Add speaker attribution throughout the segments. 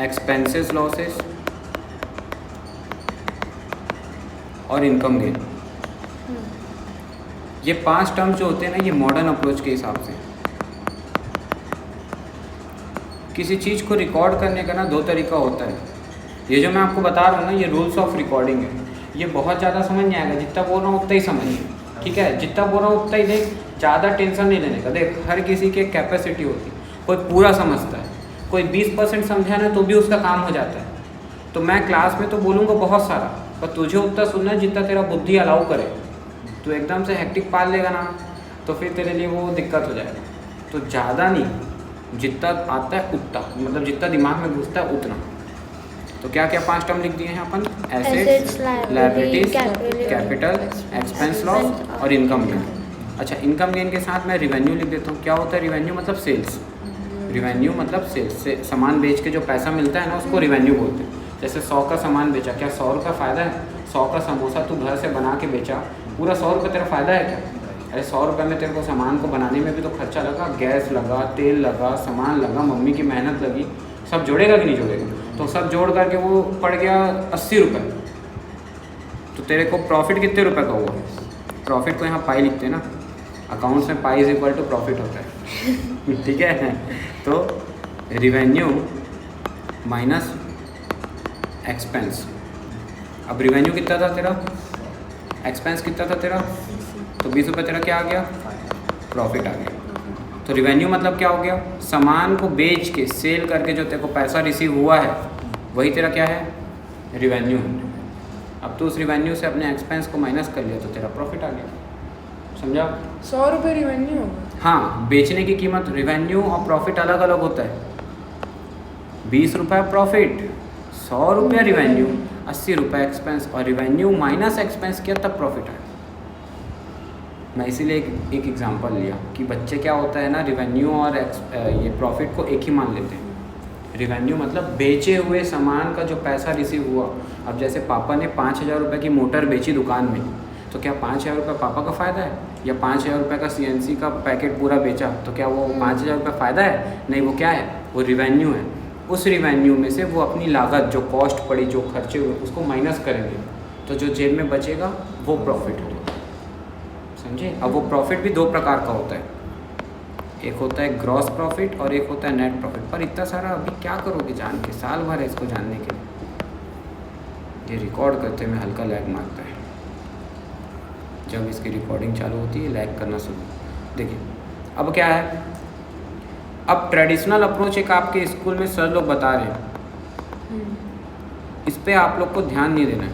Speaker 1: Expenses losses और income gain. ये 5 terms जो होते हैं ना, ये मॉडर्न अप्रोच के हिसाब से। किसी चीज़ को रिकॉर्ड करने का ना 2 तरीका होता है। ये जो मैं आपको बता रहा हूँ ना, ये रूल्स ऑफ रिकॉर्डिंग है। ये बहुत ज़्यादा समझ नहीं आएगा, जितना बोल रहा हूँ उतना ही समझिए, ठीक है? जितना बोल रहा हूँ उतना ही देख, ज़्यादा टेंशन नहीं लेने का। देख, हर किसी की एक कैपेसिटी होती है, कोई पूरा समझता है, कोई 20% समझा ना तो भी उसका काम हो जाता है। तो मैं क्लास में तो बोलूँगा बहुत सारा, पर तुझे उतना सुनना है जितना तेरा बुद्धि अलाउ करे। तो एकदम से हेक्टिक पाल लेगा ना, तो फिर तेरे लिए वो दिक्कत हो जाएगा। तो ज़्यादा नहीं, जितना आता है उतना, मतलब जितना दिमाग में घुसता है उतना। तो क्या क्या 5 टर्म लिख दिए हैं अपन? Assets, liabilities, capital, expense loss और इनकम गेन। अच्छा, इनकम गेन के साथ मैं रिवेन्यू लिख देता हूँ। क्या होता है रिवेन्यू? मतलब सेल्स। रिवेन्यू मतलब सेल्स से सामान बेच के जो पैसा मिलता है ना, उसको रिवेन्यू बोलते हैं। जैसे 100 का सामान बेचा, क्या 100 रुपये फ़ायदा है? 100 का समोसा तू घर से बना के बेचा, पूरा 100 रुपये तेरा फ़ायदा है क्या? अरे 100 रुपये में तेरे को सामान को बनाने में भी तो खर्चा लगा, गैस लगा, तेल लगा, सामान लगा, मम्मी की मेहनत लगी, सब जोड़ेगा कि नहीं जोड़ेगा? तो सब जोड़ करके वो पड़ गया 80 रुपये। तो तेरे को प्रॉफिट कितने रुपए का हुआ? प्रॉफिट को यहाँ पाई लिखते हैं ना, अकाउंट्स में pi is equal to profit होता है। ठीक है? तो रिवेन्यू माइनस एक्सपेंस। अब रिवेन्यू कितना था तेरा, एक्सपेंस कितना था तेरा, तो 20 रुपये तेरा क्या आ गया? प्रॉफिट आ गया। तो रिवेन्यू मतलब क्या हो गया? सामान को बेच के, सेल करके जो तेरे को पैसा रिसीव हुआ है, वही तेरा क्या है? रिवेन्यू। अब तो उस रिवेन्यू से अपने एक्सपेंस को माइनस कर लिया तो तेरा प्रॉफिट आ गया। समझा?
Speaker 2: 100 रुपये रिवेन्यू होगा।
Speaker 1: हाँ, बेचने की कीमत। रिवेन्यू और प्रॉफिट अलग अलग होता है। 20 रुपये प्रॉफिट, 100 रुपये रिवेन्यू, 80 रुपये एक्सपेंस, और रिवेन्यू माइनस एक्सपेंस किया तब प्रॉफिट आया। मैं इसीलिए एक एग्जांपल लिया कि बच्चे क्या होता है ना, रिवेन्यू और ये प्रॉफिट को एक ही मान लेते हैं। रिवेन्यू मतलब बेचे हुए सामान का जो पैसा रिसीव हुआ। अब जैसे पापा ने 5,000 रुपये की मोटर बेची दुकान में, तो क्या 5,000 रुपये पापा का फ़ायदा है? या 5,000 रुपये का CNC का पैकेट पूरा बेचा, तो क्या वो 5,000 रुपये फ़ायदा है? नहीं, वो क्या है? वो रिवेन्यू है। उस रिवेन्यू में से वो अपनी लागत, जो कॉस्ट पड़ी, जो खर्चे हुए, उसको माइनस करेंगे, तो जो जेब में बचेगा वो प्रॉफिट होगा। समझे? अब वो प्रॉफिट भी 2 प्रकार का होता है, एक होता है ग्रॉस प्रॉफिट और एक होता है नेट प्रॉफिट। पर इतना सारा अभी क्या करोगे जान के? साल भर है इसको जानने के लिए। ये रिकॉर्ड करते में हल्का लैग मारता है। जब इसकी रिकॉर्डिंग चालू होती है लैग करना शुरू। देखिए अब क्या है, अब ट्रेडिशनल अप्रोच एक आपके स्कूल में सर लोग बता रहे हैं, इस पर आप लोग को ध्यान नहीं देना है।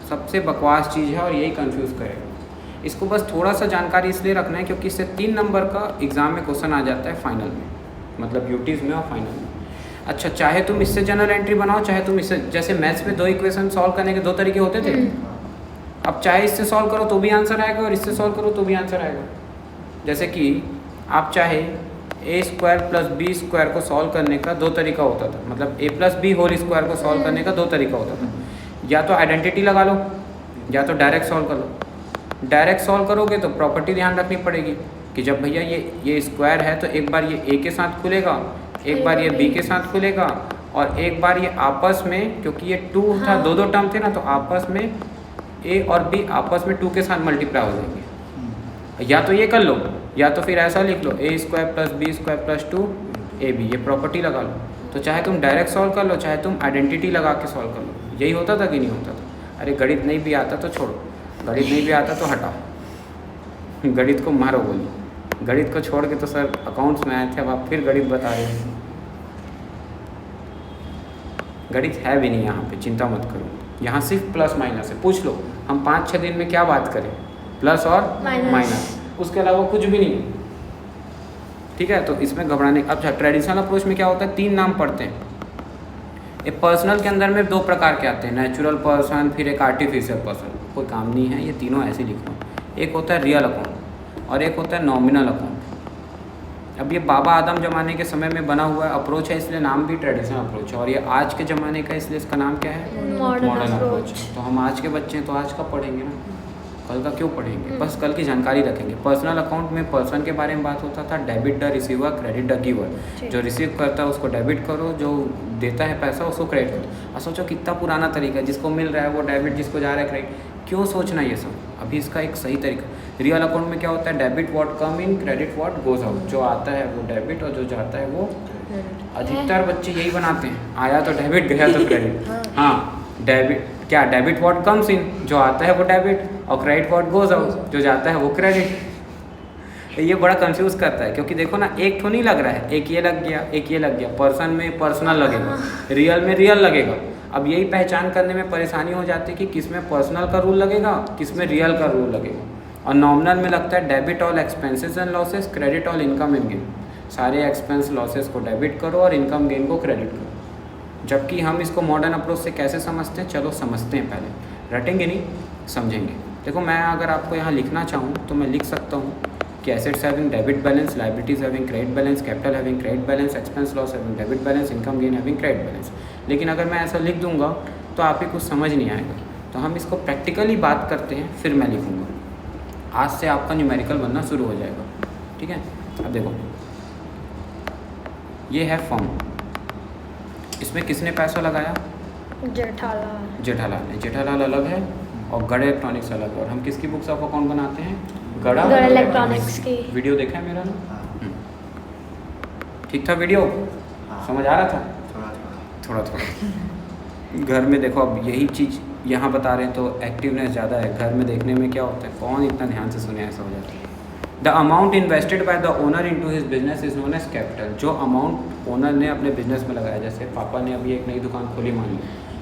Speaker 1: सबसे बकवास चीज़ है और यही कंफ्यूज करेगा। इसको बस थोड़ा सा जानकारी इसलिए रखना है क्योंकि इससे 3 नंबर का एग्ज़ाम में क्वेश्चन आ जाता है फाइनल में, मतलब यूटीज़ में और फाइनल में। अच्छा, चाहे तुम इससे जनरल एंट्री बनाओ, चाहे तुम इससे, जैसे मैथ्स में 2 इक्वेशन सॉल्व करने के 2 तरीके होते थे, अब चाहे इससे सॉल्व करो तो भी आंसर आएगा और इससे सॉल्व करो तो भी आंसर आएगा। जैसे कि आप चाहे a² + b² को सॉल्व करने का 2 तरीका होता था, मतलब a + b होल स्क्वायर को सॉल्व करने का 2 तरीका होता था। या तो आइडेंटिटी लगा लो, या तो डायरेक्ट सॉल्व कर लो। डायरेक्ट सॉल्व करोगे तो प्रॉपर्टी ध्यान रखनी पड़ेगी कि जब भैया ये स्क्वायर है तो एक बार ये a के साथ खुलेगा, एक बार ये b के साथ खुलेगा, और एक बार ये आपस में, क्योंकि ये 2 था, 2 टर्म थे ना, तो आपस में a और b आपस में 2 के साथ मल्टीप्लाई हो जाएंगे। या तो ये कर लो, या तो फिर ऐसा लिख लो a² + b² + 2ab। ये प्रॉपर्टी लगा लो। तो चाहे तुम डायरेक्ट सॉल्व कर लो, चाहे तुम आइडेंटिटी लगा के सॉल्व कर लो। यही होता था कि नहीं होता था? अरे गणित नहीं भी आता तो छोड़ो, गणित नहीं भी आता तो हटाओ, गणित को मारो बोली। गणित को छोड़ के तो सर अकाउंट्स में आए थे, अब आप फिर गणित बता रहे हैं। गणित है भी नहीं यहाँ पे, चिंता मत करो। यहाँ सिर्फ प्लस माइनस है। पूछ लो हम 5-6 दिन में क्या बात करें? प्लस और माइनस, उसके अलावा कुछ भी नहीं। ठीक है? तो इसमें घबराने। अब ट्रेडिशनल अप्रोच में क्या होता है, 3 नाम पढ़ते हैं। एक पर्सनल के अंदर में 2 प्रकार के आते हैं, नेचुरल पर्सन, फिर एक आर्टिफिशियल पर्सन। कोई काम नहीं है, ये तीनों ऐसे लिख लो। एक होता है रियल अकाउंट और एक होता है नॉमिनल अकाउंट। अब ये बाबा आदम ज़माने के समय में बना हुआ अप्रोच है, इसलिए नाम भी ट्रेडिशनल अप्रोच है। और ये आज के ज़माने का, इसलिए इसका नाम क्या है? Modern approach. तो हम आज के बच्चे हैं तो आज का पढ़ेंगे ना। कल का क्यों पढ़ेंगे, बस कल की जानकारी रखेंगे। पर्सनल अकाउंट में पर्सन के बारे में बात होता था, debit the receiver, credit the giver. जो रिसीव करता है उसको डेबिट करो, जो देता है पैसा उसको क्रेडिट करो। और सोचो कितना पुराना तरीका है, जिसको मिल रहा है वो डेबिट, जिसको जा रहा है क्रेडिट। क्यों सोचना ये सब, अभी इसका एक सही तरीका। रियल अकाउंट में क्या होता है, debit what come in, credit what goes out. जो आता है वो डेबिट और जो जाता है वो, अधिकतर बच्चे यही बनाते हैं, आया तो डेबिट गया तो क्रेडिट। हाँ, डेबिट क्या, डेबिट व्हाट कम्स इन, जो आता है वो डेबिट, और क्रेडिट व्हाट गोज आउट, जो जाता है वो क्रेडिट। ये बड़ा कंफ्यूज करता है, क्योंकि देखो ना, एक तो नहीं लग रहा है, एक ये लग गया, एक ये लग गया। पर्सन में पर्सनल लगेगा, रियल में रियल लगेगा। अब यही पहचान करने में परेशानी हो जाती है कि किस में पर्सनल का रूल लगेगा, किस में रियल का रूल लगेगा। और नॉमिनल में लगता है debit all expenses and losses, credit all income and gain. सारे एक्सपेंस लॉसेस को डेबिट करो और इनकम गेन को क्रेडिट करो। जबकि हम इसको मॉडर्न अप्रोच से कैसे समझते हैं, चलो समझते हैं। पहले रटेंगे नहीं, समझेंगे। देखो, मैं अगर आपको यहाँ लिखना चाहूँ तो मैं लिख सकता हूँ कि assets having debit balance, liabilities having credit balance, capital having credit balance, expense loss having debit balance, income gain having credit balance. लेकिन अगर मैं ऐसा लिख दूंगा तो आप ही कुछ समझ नहीं आएगा। तो हम इसको प्रैक्टिकली बात करते हैं, फिर मैं लिखूँगा। आज से आपका न्यूमेरिकल बनना शुरू हो जाएगा, ठीक है। अब देखो, ये है फॉर्म, इसमें किसने पैसा लगाया,
Speaker 2: जेठालाल।
Speaker 1: जेठालाल ने। जेठालाल अलग है और गढ़ इलेक्ट्रॉनिक्स अलग है। और हम किसकी बुक्स ऑफ अकाउंट बनाते हैं, गढ़
Speaker 2: इलेक्ट्रॉनिक्स की।
Speaker 1: वीडियो देखा है मेरा ना, ठीक था वीडियो, समझ आ रहा था, थोड़ा थोड़ा। घर में देखो, अब यही चीज़ यहाँ बता रहे हैं तो एक्टिवनेस ज़्यादा है। घर में देखने में क्या होता है, कौन इतना ध्यान से सुने, ऐसा हो जाता है। The amount invested by the owner into his business is known as capital. जो अमाउंट ओनर ने अपने बिजनेस में लगाया, जैसे पापा ने अभी एक नई दुकान खोली मान ली,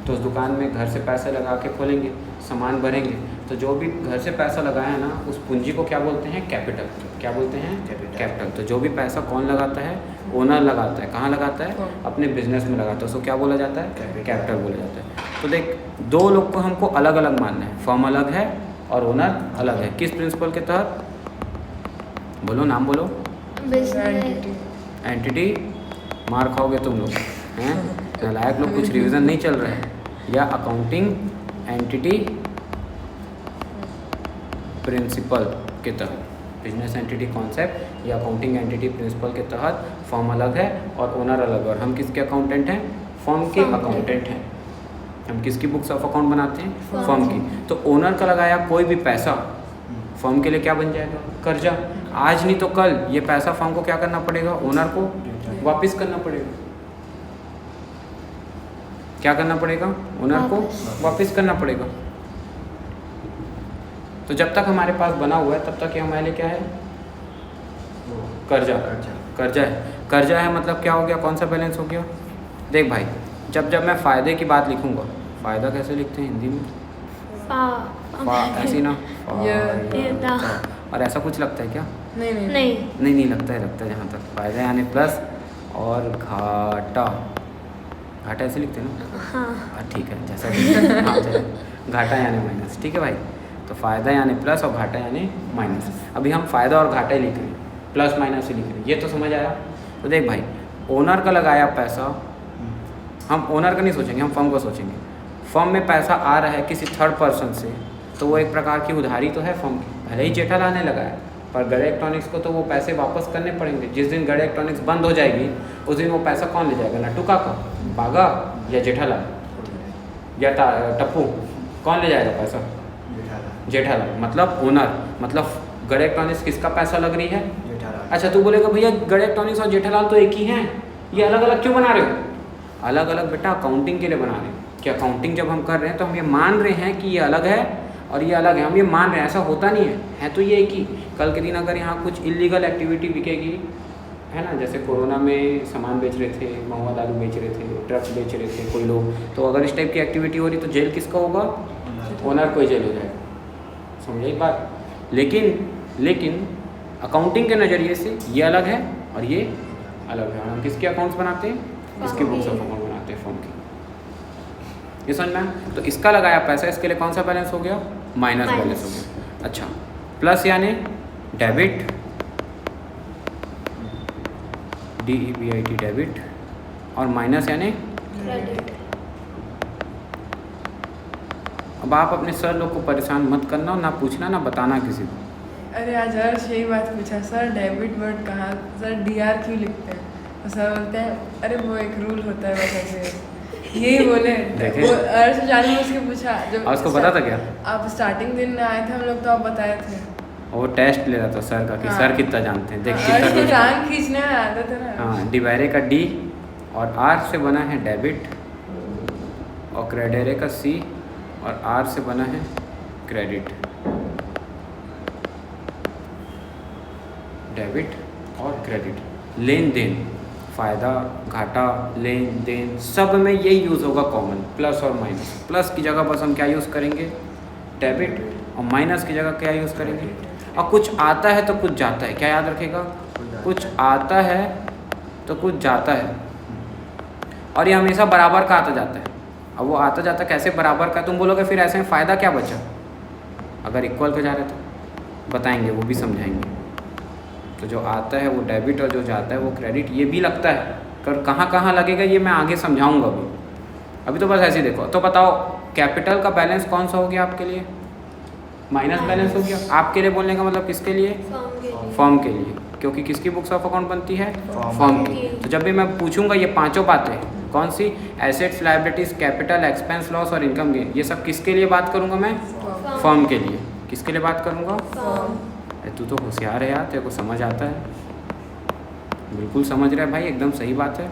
Speaker 1: तो उस दुकान में घर से पैसे लगा के खोलेंगे, सामान भरेंगे, तो जो भी घर से पैसा लगाया है ना, उस पूंजी को क्या बोलते हैं, कैपिटल। क्या बोलते हैं, कैपिटल। तो जो भी पैसा कौन लगाता है, ओनर लगाता है। कहाँ लगाता है, अपने बिजनेस में लगाता है, उसको क्या बोला जाता है, कैपिटल बोला जाता है। तो देख, दो लोग को हमको अलग अलग मानना है, फर्म अलग है और ओनर अलग है। किस प्रिंसिपल के तहत, बोलो, नाम बोलो। एंटिटी, मार खाओगे तुम लोग हैं, नालायक लोग, कुछ रिवीजन नहीं चल रहा है। या अकाउंटिंग एंटिटी प्रिंसिपल के तहत, बिजनेस एंटिटी कॉन्सेप्ट या अकाउंटिंग एंटिटी प्रिंसिपल के तहत फॉर्म अलग है और ओनर अलग है। और हम किसके अकाउंटेंट हैं, फॉर्म के अकाउंटेंट हैं। हम किसकी बुक्स ऑफ अकाउंट बनाते हैं, फॉर्म की। तो ओनर का लगाया कोई भी पैसा फॉर्म के लिए क्या बन जाएगा, कर्जा। आज नहीं तो कल ये पैसा फॉर्म को क्या करना पड़ेगा, ओनर को वापस करना पड़ेगा। क्या करना पड़ेगा, ओनर को वापस करना पड़ेगा। तो जब तक हमारे पास बना हुआ है तब तक ये हमारे लिए क्या है, कर्जा। कर्जा है, कर्जा है मतलब क्या हो गया, कौन सा बैलेंस हो गया। देख भाई, जब मैं फ़ायदे की बात लिखूंगा, फ़ायदा कैसे लिखते हैं हिंदी में, ऐसी ना, और ऐसा कुछ लगता है क्या, नहीं लगता है जहाँ तक। फ़ायदा यानी प्लस और घाटा, घाटा ऐसे लिखते हैं ना, हाँ ठीक है, जैसा हाँ चलो, घाटा यानी माइनस, ठीक है भाई। तो फ़ायदा यानी प्लस और घाटा यानी माइनस। अभी हम फ़ायदा और घाटा ही लिख रहे हैं, प्लस माइनस ही लिख रहे हैं, ये तो समझ आया। तो देख भाई, ओनर का लगाया पैसा, हम ओनर का नहीं सोचेंगे, हम फर्म को सोचेंगे। फर्म में पैसा आ रहा है किसी थर्ड पर्सन से, तो वो एक प्रकार की उधारी तो है फर्म की। भले ही जेठालाल ने लगाया, पर गढ़ इलेक्ट्रॉनिक्स को तो वो पैसे वापस करने पड़ेंगे। जिस दिन गढ़ इलेक्ट्रॉनिक्स बंद हो जाएगी उस दिन वो पैसा कौन ले जाएगा, नट्टू काका, बागा या जेठालाल या टप्पू, कौन ले जाएगा पैसा, जेठालाल। मतलब ओनर, मतलब गढ़ इलेक्ट्रॉनिक्स किसका पैसा लग रही है, अच्छा तू बोलेगा भैया गढ़ इलेक्ट्रॉनिक्स और जेठालाल तो एक ही हैं, ये अलग अलग क्यों बना रहे हो। अलग अलग बेटा अकाउंटिंग के लिए बना रहे हैं कि अकाउंटिंग जब हम कर रहे हैं तो हम ये मान रहे हैं कि ये अलग है और ये अलग है, हम ये मान रहे हैं, ऐसा होता नहीं है तो ये एक ही। कल के दिन अगर यहाँ कुछ इलीगल एक्टिविटी बिकेगी, है ना, जैसे कोरोना में सामान बेच रहे थे, महुआ दारू बेच रहे थे, ड्रग्स बेच रहे थे कोई लोग, तो अगर इस टाइप की एक्टिविटी हो रही तो जेल किसका होगा, ओनर को ही जेल हो जाएगा। समझे बात। लेकिन अकाउंटिंग के नज़रिए से ये अलग है और ये अलग है। हम किसके अकाउंट्स बनाते हैं, इसके बुक्स ऑफ अकाउंट बनाते हैं फर्म की। ये समझ में। तो इसका लगाया पैसा, इसके लिए कौन सा बैलेंस हो गया, माइनस बैलेंस हो गया। अच्छा, प्लस यानी डेबिट, DEBIT डेबिट, और माइनस यानी अब आप अपने सर लोग को परेशान मत करना, ना पूछना ना बताना किसी को।
Speaker 3: अरे आज हर्ष यही बात पूछा, सर डेबिट वर्ड कहाँ, सर DR क्यों लिखते हैं? तो सर बोलते हैं अरे वो एक रूल होता है बस ऐसे, यही बोले।
Speaker 1: देखे?
Speaker 3: वो हर्ष जाने उसके पूछा जब
Speaker 1: और उसको पता था क्या?
Speaker 3: आप स्टार्टिंग दिन में आए थे हम लोग तो आप बताए थे।
Speaker 1: और वो टेस्ट ले रहा था सर का कि
Speaker 3: हाँ।
Speaker 1: सर कितना जानते हैं, देख
Speaker 3: हर्ष
Speaker 1: कितना
Speaker 3: को
Speaker 1: कुछ।
Speaker 3: टांग खींचने में आता था ना।
Speaker 1: हाँ, डिवायरे का D और R से बना है डेबिट, और क्रेडेरे का C और R से बना है क्रेडिट। डेबिट और क्रेडिट, लेन देन, फ़ायदा घाटा, लेन देन, सब में यही यूज़ होगा कॉमन, प्लस और माइनस। प्लस की जगह बस हम क्या यूज़ करेंगे? डेबिट, और माइनस की जगह क्या यूज़ करेंगे? और कुछ आता है तो कुछ जाता है, क्या याद रखेगा? कुछ आता है तो कुछ जाता है, और ये हमेशा बराबर का आता जाता है। अब वो आता जाता कैसे बराबर का, तुम बोलोगे फिर ऐसे में फ़ायदा क्या बचा? अगर इक्वल का जा रहे तो बताएंगे, वो भी समझाएंगे। तो जो आता है वो डेबिट और जो जाता है वो क्रेडिट, ये भी लगता है, कर कहाँ कहाँ लगेगा ये मैं आगे समझाऊंगा। अभी तो बस ऐसे ही देखो। तो बताओ कैपिटल का बैलेंस कौन सा हो गया आपके लिए? माइनस बैलेंस हो गया। आपके लिए बोलने का मतलब किसके लिए? फर्म के लिए, क्योंकि किसकी बुक्स ऑफ अकाउंट बनती है? फर्म की। तो जब भी मैं पूछूंगा ये पांचों बातें कौन सी, assets, liabilities, capital, expense, loss और इनकम गेन, ये सब किसके लिए बात करूंगा मैं? फर्म के लिए। किसके लिए बात करूंगा? अरे तू तो होशियार है यार, तेरे को समझ आता है, बिल्कुल समझ रहा है भाई, एकदम सही बात है,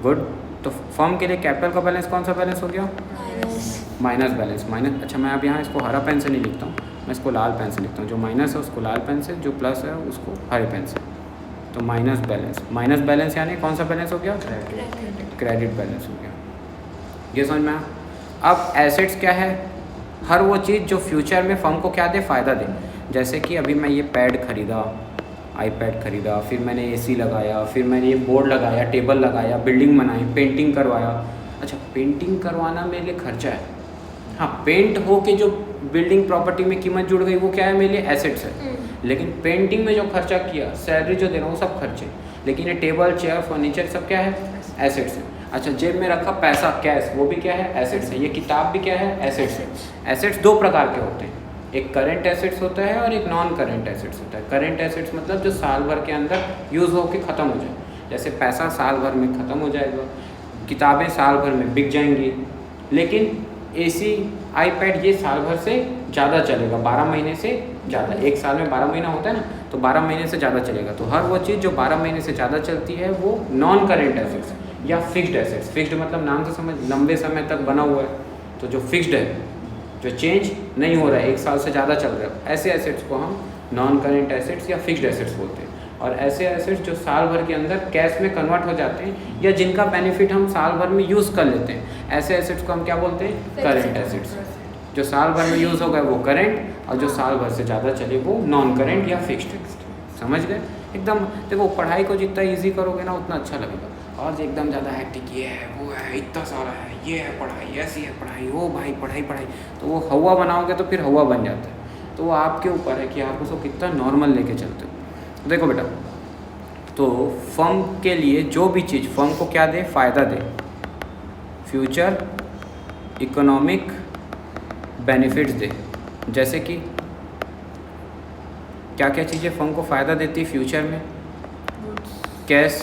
Speaker 1: गुड। तो फर्म के लिए कैपिटल का बैलेंस कौन सा बैलेंस हो गया? Minus balance. माइनस, अच्छा मैं अब यहाँ इसको हरा पेन से नहीं लिखता हूँ, मैं इसको लाल पेन से लिखता हूँ। जो माइनस है उसको लाल पेन से, जो प्लस है उसको हरे पेन से। तो माइनस बैलेंस, माइनस बैलेंस यानी कौन सा बैलेंस हो गया? क्रेडिट बैलेंस हो गया। ये समझ में आया? अब एसेट्स क्या है? हर वो चीज़ जो फ्यूचर में फर्म को क्या दे? फ़ायदा दे। जैसे कि अभी मैं ये पैड खरीदा, आईपैड खरीदा, फिर मैंने AC लगाया, फिर मैंने ये बोर्ड लगाया, टेबल लगाया, बिल्डिंग बनाई, पेंटिंग करवाया। अच्छा, पेंटिंग करवाना मेरे लिए खर्चा है। हाँ, पेंट हो के जो बिल्डिंग प्रॉपर्टी में कीमत जुड़ गई वो क्या है? मेरे लिए एसेट्स है। लेकिन पेंटिंग में जो खर्चा किया, सैलरी जो दे रहा हूँ, वो सब खर्चे। लेकिन ये टेबल, चेयर, फर्नीचर सब क्या है? एसेट्स है। अच्छा, जेब में रखा पैसा, कैश, वो भी क्या है? एसेट्स है। ये किताब भी क्या है? एसेट्स है। एसेट्स दो प्रकार के होते हैं, एक करंट एसेट्स होता है और एक नॉन करंट एसेट्स होता है। करंट एसेट्स मतलब जो साल भर के अंदर यूज़ होके ख़त्म हो जाए, जैसे पैसा साल भर में ख़त्म हो जाएगा, किताबें साल भर में बिक जाएंगी। लेकिन AC, आईपैड ये साल भर से ज़्यादा चलेगा, 12 महीने से ज़्यादा। एक साल में 12 महीना होता है ना, तो 12 महीने से ज़्यादा चलेगा। तो हर वो चीज़ जो 12 महीने से ज़्यादा चलती है वो नॉन करेंट एसेट्स या फिक्स्ड एसेट्स। फिक्स्ड मतलब नाम से समझ, लंबे समय तक बना हुआ है। तो जो फिक्स्ड है, जो चेंज नहीं हो रहा है, एक साल से ज़्यादा चल रहा है, ऐसे एसेट्स को हम नॉन करेंट एसेट्स या फिक्स्ड एसेट्स बोलते हैं। और ऐसे एसेट्स जो साल भर के अंदर कैश में कन्वर्ट हो जाते हैं या जिनका बेनिफिट हम साल भर में यूज़ कर लेते हैं, ऐसे एसेट्स को हम क्या बोलते हैं? Current assets. जो साल भर में यूज़ हो गए वो करेंट, और जो साल भर से ज़्यादा चले वो नॉन करेंट या फिक्स्ड। समझ गए? एकदम देखो, पढ़ाई को जितना ईजी करोगे ना उतना अच्छा लगेगा। और एकदम ज़्यादा हैक्टिक ये है, वो है, इतना सारा है, ये है पढ़ाई, ऐसी है पढ़ाई, ओ भाई पढ़ाई पढ़ाई, तो वो हवा बनाओगे तो फिर हवा बन जाता है। तो वो आपके ऊपर है कि आप उसको कितना नॉर्मल लेके चलते हो। देखो बेटा, तो फर्म के लिए जो भी चीज़ फर्म को क्या दे? फ़ायदा दे, फ्यूचर इकोनॉमिक बेनिफिट्स दे। जैसे कि क्या क्या चीज़ें फर्म को फ़ायदा देती है फ्यूचर में? कैश,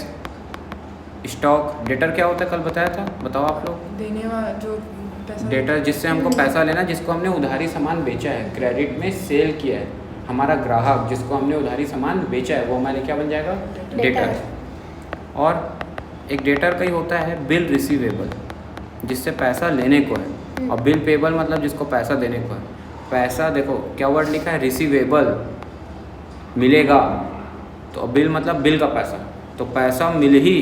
Speaker 1: स्टॉक, डेटर क्या होता है कल बताया था, बताओ आप लोग।
Speaker 3: देने वाला जो पैसा,
Speaker 1: डेटर जिससे हमको पैसा लेना, जिसको हमने उधारी सामान बेचा है, क्रेडिट में सेल किया है, हमारा ग्राहक जिसको हमने उधारी सामान बेचा है वो हमारे क्या बन जाएगा? डेटर। और एक डेटर का ही होता है बिल रिसीवेबल, जिससे पैसा लेने को है, और बिल पेबल मतलब जिसको पैसा देने को है। पैसा देखो क्या वर्ड लिखा है? रिसीवेबल, मिलेगा। तो बिल मतलब बिल का पैसा, तो पैसा मिल ही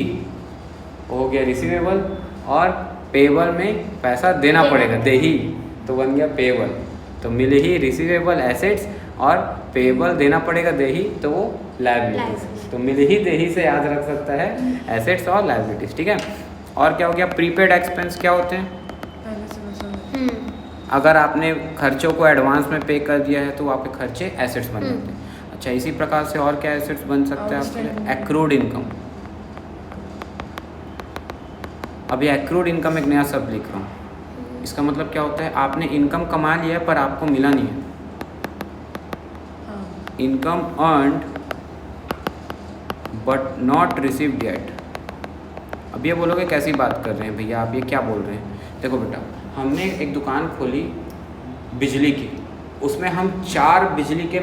Speaker 1: हो गया रिसीवेबल, और पेबल में पैसा देना पड़ेगा, दे ही, तो बन गया पेबल। तो मिल ही रिसीवेबल एसेट्स, और पेबल देना पड़ेगा दे ही, तो वो लायबिलिटीज। तो मिल ही दे ही से याद रख सकता है एसेट्स और लायबिलिटीज। ठीक है। और क्या हो गया? प्रीपेड एक्सपेंस क्या होते हैं?
Speaker 3: पहले से वसूल।
Speaker 1: अगर आपने खर्चों को एडवांस में पे कर दिया है तो आपके खर्चे एसेट्स बन जाते हैं। अच्छा, इसी प्रकार से और क्या एसेट्स बन सकते हैं आपके? Accrued income. अभी एक्रूड इनकम एक नया शब्द लिख रहा हूँ, इसका मतलब क्या होता है, आपने इनकम कमा लिया है पर आपको मिला नहीं है।
Speaker 3: हाँ
Speaker 1: income earned but not received yet. अब ये बोलोगे कैसी बात कर रहे हैं भैया आप, ये क्या बोल रहे हैं? देखो बेटा, हमने एक दुकान खोली बिजली की, उसमें हम 4 बिजली के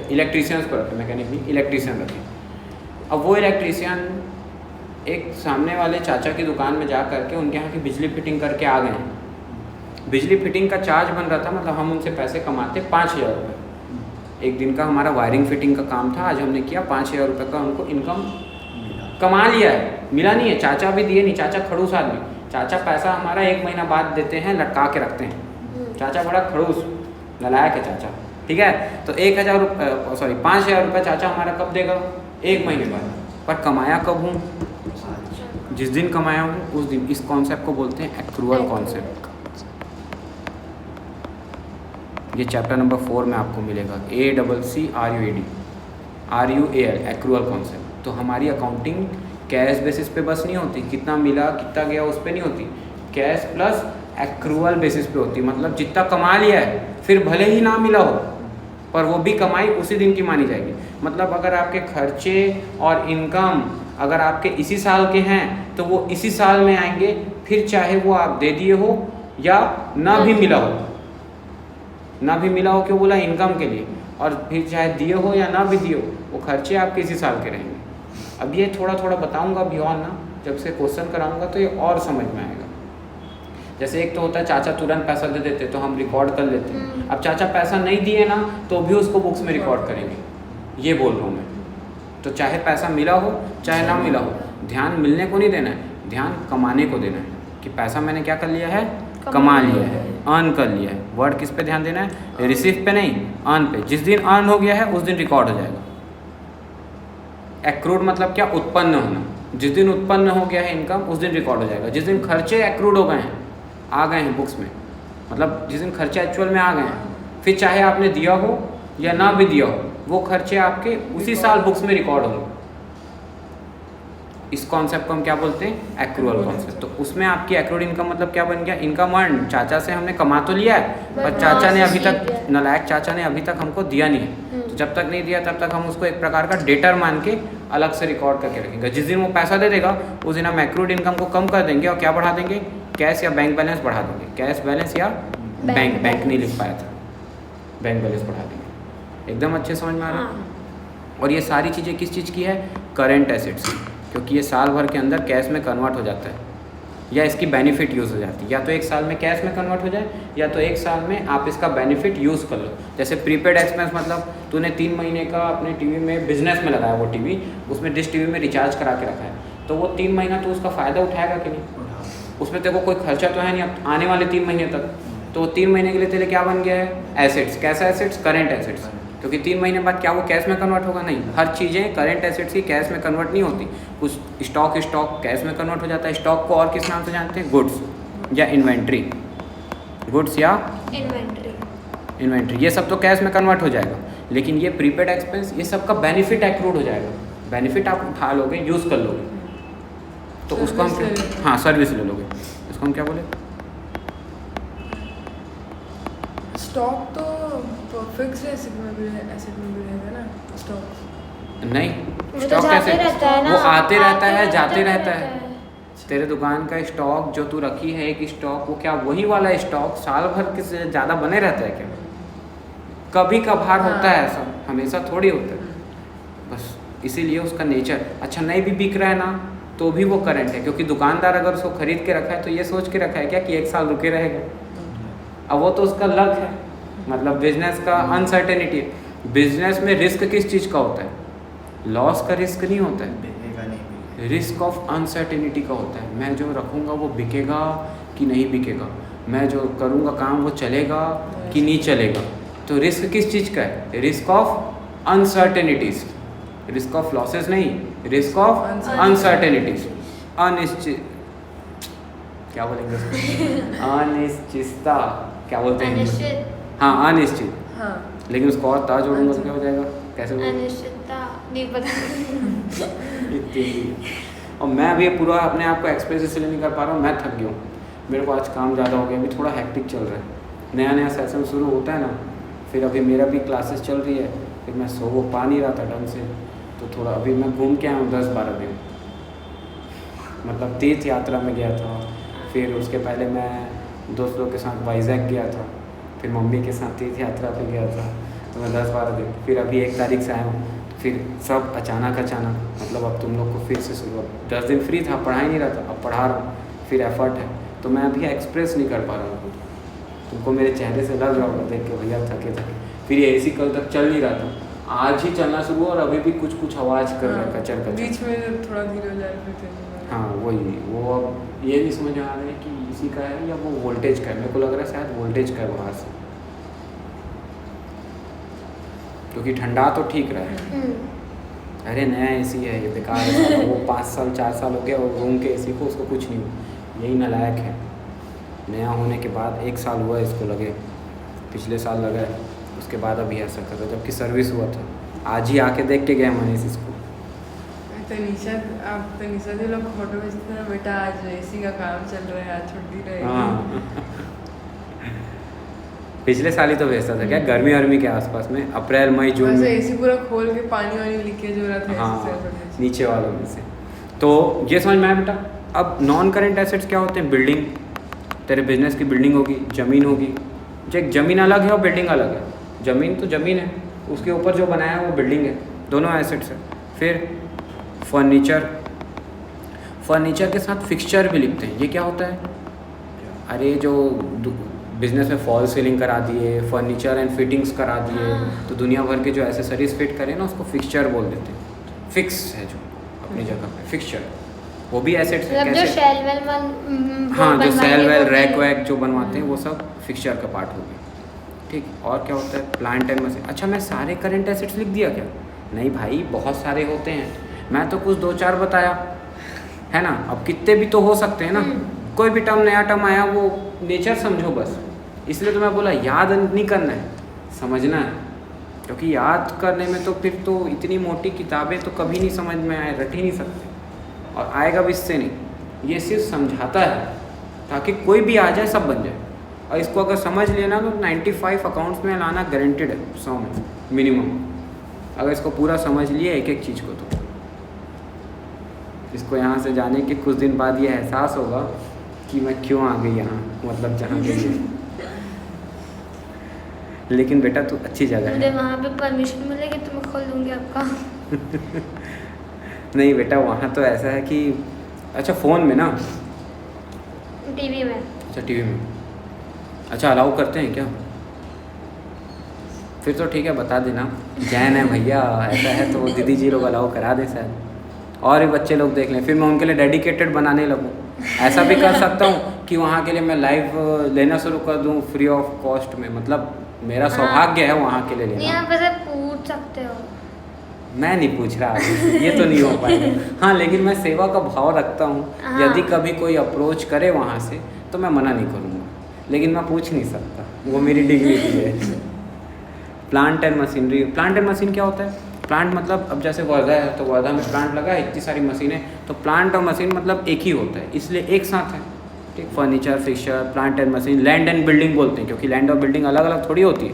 Speaker 1: इलेक्ट्रीशियंस को रखे, मैकेनिक नहीं, इलेक्ट्रीशियन रखे। अब वो इलेक्ट्रीशियन एक सामने वाले चाचा की दुकान में जा करके उनके यहाँ की बिजली फिटिंग करके आ गए हैं। बिजली फिटिंग का चार्ज बन रहा था, मतलब हम उनसे पैसे कमाते 5,000 रुपये। एक दिन का हमारा वायरिंग फिटिंग का काम था, आज हमने किया 5,000 रुपये का, उनको इनकम कमा लिया है, मिला नहीं है। चाचा भी दिए नहीं, चाचा खड़ूस आदमी, चाचा पैसा हमारा 1 महीना बाद देते हैं, लटका के रखते हैं। चाचा बड़ा खड़ूस नलायक है चाचा, ठीक है। तो 5,000 रुपये चाचा हमारा कब देगा? 1 महीने बाद। पर कमाया कब हूँ? जिस दिन कमाया हूँ उस दिन। इस कॉन्सेप्ट को बोलते हैं एक्रूअल कॉन्सेप्ट। ये चैप्टर नंबर 4 में आपको मिलेगा, ACCRUAD एक्रूअल कॉन्सेप्ट। तो हमारी अकाउंटिंग कैश बेसिस पे बस नहीं होती, कितना मिला कितना गया उस पे नहीं होती, कैश प्लस एक्रूअल बेसिस पे होती। मतलब जितना कमा लिया है, फिर भले ही ना मिला हो पर वो भी कमाई उसी दिन की मानी जाएगी। मतलब अगर आपके खर्चे और इनकम अगर आपके इसी साल के हैं तो वो इसी साल में आएंगे, फिर चाहे वो आप दे दिए हो या ना भी मिला हो। ना भी मिला हो क्यों बोला? इनकम के लिए। और फिर चाहे दिए हो या ना भी दिए हो, वो खर्चे आपके इसी साल के रहेंगे। अब ये थोड़ा थोड़ा बताऊंगा भी और ना, जब से क्वेश्चन कराऊंगा तो ये और समझ में आएगा। जैसे एक तो होता है चाचा तुरंत पैसा दे देते तो हम रिकॉर्ड कर लेते हैं। अब चाचा पैसा नहीं दिए ना तो भी उसको बुक्स में रिकॉर्ड करेंगे, ये बोल रहा हूँ मैं। तो चाहे पैसा मिला हो चाहे ना मिला हो, ध्यान मिलने को नहीं देना है, ध्यान कमाने को देना है कि पैसा मैंने क्या कर लिया है? कमा लिया है, अर्न कर लिया है। वर्ड किस पे ध्यान देना है? रिसीव पे नहीं, अर्न पे। जिस दिन अर्न हो गया है उस दिन रिकॉर्ड हो जाएगा। एक्रूड मतलब क्या? उत्पन्न होना। जिस दिन उत्पन्न हो गया है इनकम उस दिन रिकॉर्ड हो जाएगा। जिस दिन खर्चे एक्रूड हो गए हैं, आ गए हैं बुक्स में, मतलब जिस दिन खर्चे एक्चुअल में आ गए हैं, फिर चाहे आपने दिया हो या ना भी दिया हो, वो खर्चे आपके उसी साल बुक्स में रिकॉर्ड होंगे। इस कॉन्सेप्ट को हम क्या बोलते हैं? Accrual concept. तो उसमें आपकी एक्रूड इनकम मतलब क्या बन गया? Income earn. चाचा से हमने कमा तो लिया है पर चाचा ने अभी तक, नालायक चाचा ने अभी तक हमको दिया नहीं है। तो जब तक नहीं दिया तब तक हम उसको एक प्रकार का डेटर मान के अलग से रिकॉर्ड करके रखेंगे। जिस दिन वो पैसा दे देगा उस दिन हम एक्रूड इनकम को कम कर देंगे और क्या बढ़ा देंगे? कैश या बैंक बैलेंस बढ़ा देंगे। कैश बैलेंस या बैंक नहीं लिख पाया था, बैंक बैलेंस बढ़ा देंगे। एकदम अच्छे समझ में आ रहा है। और ये सारी चीज़ें किस चीज़ की है? करेंट एसेट्स, क्योंकि ये साल भर के अंदर कैश में कन्वर्ट हो जाता है या इसकी बेनिफिट यूज़ हो जाती है। या तो एक साल में कैश में कन्वर्ट हो जाए या तो एक साल में आप इसका बेनिफिट यूज़ कर लो। जैसे प्रीपेड एक्सपेंस, मतलब तूने 3 महीने का अपने टीवी में बिजनेस में लगाया, वो टीवी उसमें डिश टीवी में रिचार्ज करा के रखा है, तो वो 3 महीना तो उसका फ़ायदा उठाएगा कि नहीं? उसमें तेरे को कोई खर्चा तो है नहीं अब आने वाले 3 महीने तक। तो 3 महीने के लिए तेरे क्या बन गया है? एसेट्स। कैसा एसेट्स? Current assets. क्योंकि 3 महीने बाद क्या वो कैश में कन्वर्ट होगा? नहीं। हर चीज़ें करेंट एसेट्स की कैश में कन्वर्ट नहीं होती। कुछ स्टॉक कैश में कन्वर्ट हो जाता है। स्टॉक को और किस नाम से जानते हैं? गुड्स या इन्वेंट्री। गुड्स या इन्वेंट्री, ये सब तो कैश में कन्वर्ट हो जाएगा। लेकिन ये प्रीपेड एक्सपेंस, ये सब का बेनिफिट एक्रूड हो जाएगा। बेनिफिट आप उठा लोगे, यूज़ कर लोगे, तो उसको हम सर्विस ले लोगे। इसको हम क्या बोले?
Speaker 3: स्टॉक तो फिक्स्ड एसेट में भी रहेगा ना। स्टॉक
Speaker 1: नहीं,
Speaker 2: वो तो
Speaker 1: स्टॉक
Speaker 2: जाते
Speaker 1: कैसे?
Speaker 2: रहता है ना,
Speaker 1: वो आते रहता है,
Speaker 2: जाते
Speaker 1: जाते रहता
Speaker 2: रहता
Speaker 1: है। तेरे दुकान का स्टॉक जो तू रखी है एक स्टॉक, वो क्या वही वाला स्टॉक साल भर के से ज़्यादा बने रहता है क्या? कभी कभार होता है ऐसा, हमेशा थोड़ी होता है। बस इसीलिए उसका नेचर। अच्छा नहीं भी बिक रहा है ना तो भी वो करंट है, क्योंकि दुकानदार अगर उसको खरीद के रखा है तो ये सोच के रखा है क्या कि 1 साल रुके रहेगा। अब वो तो उसका लक है, मतलब बिजनेस का अनसर्टेनिटी। बिजनेस में रिस्क किस चीज़ का होता है? लॉस का रिस्क नहीं होता है, रिस्क ऑफ अनसर्टेनिटी का होता है। मैं जो रखूँगा वो बिकेगा कि नहीं बिकेगा, मैं जो करूँगा काम वो चलेगा कि नहीं चलेगा। तो रिस्क किस चीज़ का है? Risk of uncertainties, risk of losses नहीं, रिस्क ऑफ अनसर्टेनिटीज। अनिश्चित, क्या बोलेंगे उसको? अनिश्चितता, क्या बोलते हैं? हाँ, अनिश्चित।
Speaker 3: हाँ,
Speaker 1: लेकिन उसको और ता जोड़ूंगा तो क्या हो जाएगा? कैसे बोलूं?
Speaker 2: अनिश्चितता नहीं पता।
Speaker 1: इतनी। और मैं अभी पूरा अपने आप को एक्सप्रेस इसलिए नहीं कर पा रहा हूँ, मैं थक गया हूँ। मेरे को आज काम ज़्यादा हो गया, अभी थोड़ा हैक्टिक चल रहा है, नया नया सेशन शुरू होता है ना, फिर अभी मेरा भी क्लासेस चल रही है, फिर मैं सो वो पा नहीं रहा था ढंग से, तो थोड़ा अभी मैं घूम के आया हूँ 10-12 दिन, मतलब तीर्थ यात्रा में गया था, फिर उसके पहले मैं दोस्त लोग के साथ वाइजैक गया था, फिर मम्मी के साथ तीर्थ यात्रा पे गया था, तो मैं 10-12 दिन, फिर अभी 1 तारीख से आया हूँ, फिर सब अचानक मतलब अब तुम लोग को फिर से शुरू, 10 दिन फ्री था, पढ़ा ही नहीं रहा था, अब पढ़ा रहा हूँ, फिर एफर्ट है, तो मैं अभी एक्सप्रेस नहीं कर पा रहा हूँ, तुमको मेरे चेहरे से लग रहा होगा देख के भैया थके थके, फिर ये AC कल तक चल नहीं रहा था, आज ही चलना शुरू और अभी भी कुछ कुछ आवाज़ कर रहा है, कचर कचर,
Speaker 3: बीच में थोड़ा धीरे हो जाए फिर तेज हो जाए।
Speaker 1: हाँ वही, वो अब ये नहीं समझ आ रहा है कि इसी का है या वो वोल्टेज का है, मेरे को लग रहा है शायद वोल्टेज का है बाहर से, क्योंकि ठंडा तो ठीक रहा है। अरे नया AC है ये, बेकार है, वो 5 साल 4 साल हो गया और रूम के AC को, उसको कुछ नहीं हुआ, यही नालायक है, नया होने के बाद 1 साल हुआ इसको लगे, पिछले साल लगा है, उसके बाद अभी ऐसा कर रहा, जबकि सर्विस हुआ था, आज ही आके देख के गया मनीष इसको।
Speaker 3: तनीषा जी लोग फोटो भेजते हैं, बेटा आज AC का काम चल रहा है, आज छुट्टी रहेगी।
Speaker 1: हाँ पिछले साल ही तो भेजता था क्या, गर्मी वर्मी के आसपास में, अप्रैल मई जून
Speaker 3: वैसे
Speaker 1: में,
Speaker 3: AC पूरा खोल के पानी वानी लीकेज हो रहा था,
Speaker 1: हाँ
Speaker 3: AC से ऐसा
Speaker 1: नीचे वालों में से, तो ये समझ में आया बेटा। अब नॉन करेंट एसेट्स क्या होते हैं, बिल्डिंग, तेरे बिजनेस की बिल्डिंग होगी, ज़मीन होगी, जो एक ज़मीन अलग है और बिल्डिंग अलग है, ज़मीन तो ज़मीन है, उसके ऊपर जो बनाया है वो बिल्डिंग है, दोनों एसेट्स है। फिर फर्नीचर के साथ फिक्सचर भी लिखते हैं, ये क्या होता है, अरे जो बिजनेस में फॉल सीलिंग करा दिए, फर्नीचर एंड फिटिंग्स करा दिए, तो दुनिया भर के जो एसेसरीज फिट करें ना उसको फिक्सचर बोल देते हैं, फिक्स है जो अपनी जगह पे, फिक्सचर वो भी एसेट्स है।
Speaker 2: मतलब जो
Speaker 1: कैसे?
Speaker 2: शेल वेल
Speaker 1: हाँ, जो सेल वेल
Speaker 2: वो
Speaker 1: रैक
Speaker 2: भी-
Speaker 1: वैक जो बनवाते हैं वो सब फिक्सचर का पार्ट हो गया। ठीक, और क्या होता है, प्लांट एंड मशीन। अच्छा मैं सारे करंट एसेट्स लिख दिया क्या, नहीं भाई बहुत सारे होते हैं, मैं तो कुछ 2-4 बताया है ना, अब कितने भी तो हो सकते हैं ना, कोई भी टर्म नया टर्म आया वो नेचर समझो बस, इसलिए तो मैं बोला याद नहीं करना है, समझना है, क्योंकि याद करने में तो फिर तो इतनी मोटी किताबें तो कभी नहीं समझ में आए, रट ही नहीं सकते, और आएगा भी इससे नहीं, ये सिर्फ समझाता है ताकि कोई भी आ जाए सब बन जाए, और इसको अगर समझ लेना तो 95 अकाउंट्स में लाना गारंटेड है, 100 में मिनिमम, अगर इसको पूरा समझ लिए एक एक चीज़ को, तो इसको यहाँ से जाने के कुछ दिन बाद ये एहसास होगा कि मैं क्यों आ गई यहाँ, मतलब जहाँ गई है। लेकिन बेटा तू अच्छी जगह
Speaker 2: मुझे
Speaker 1: है।
Speaker 2: वहाँ पे परमिशन मिलेगी तो मैं खोल दूँगी आपका।
Speaker 1: नहीं बेटा वहाँ तो ऐसा है कि, अच्छा फ़ोन में ना,
Speaker 2: टीवी में।
Speaker 1: अच्छा टीवी में, अच्छा अलाउ करते हैं क्या, फिर तो ठीक है बता देना, जैन है भैया ऐसा है तो दीदी जी लोग अलाउ करा दे शायद, और भी बच्चे लोग देख लें, फिर मैं उनके लिए डेडिकेटेड बनाने लगूँ, ऐसा भी कर सकता हूँ कि वहाँ के लिए मैं लाइव लेना शुरू कर दूँ फ्री ऑफ कॉस्ट में, मतलब मेरा सौभाग्य है वहाँ के लिए
Speaker 2: नहीं
Speaker 1: लेना।
Speaker 2: आप वैसे पूछ सकते हो।
Speaker 1: मैं नहीं पूछ रहा अभी से, ये तो नहीं हो पाएगा, हाँ लेकिन मैं सेवा का भाव रखता हूँ,
Speaker 2: हाँ।
Speaker 1: यदि कभी कोई अप्रोच करे वहाँ से तो मैं मना नहीं करूँगा, लेकिन मैं पूछ नहीं सकता, वो मेरी डिग्निटी है। Plant and machinery, plant and machine क्या होता है, प्लांट मतलब अब जैसे वर्धा है तो वर्धा में प्लांट लगा है, इतनी सारी मशीनें, तो प्लांट और मशीन मतलब एक ही होता है, इसलिए एक साथ है। ठीक, furniture, fixture, plant and machine, land and building बोलते हैं, क्योंकि लैंड और बिल्डिंग अलग अलग थोड़ी होती है,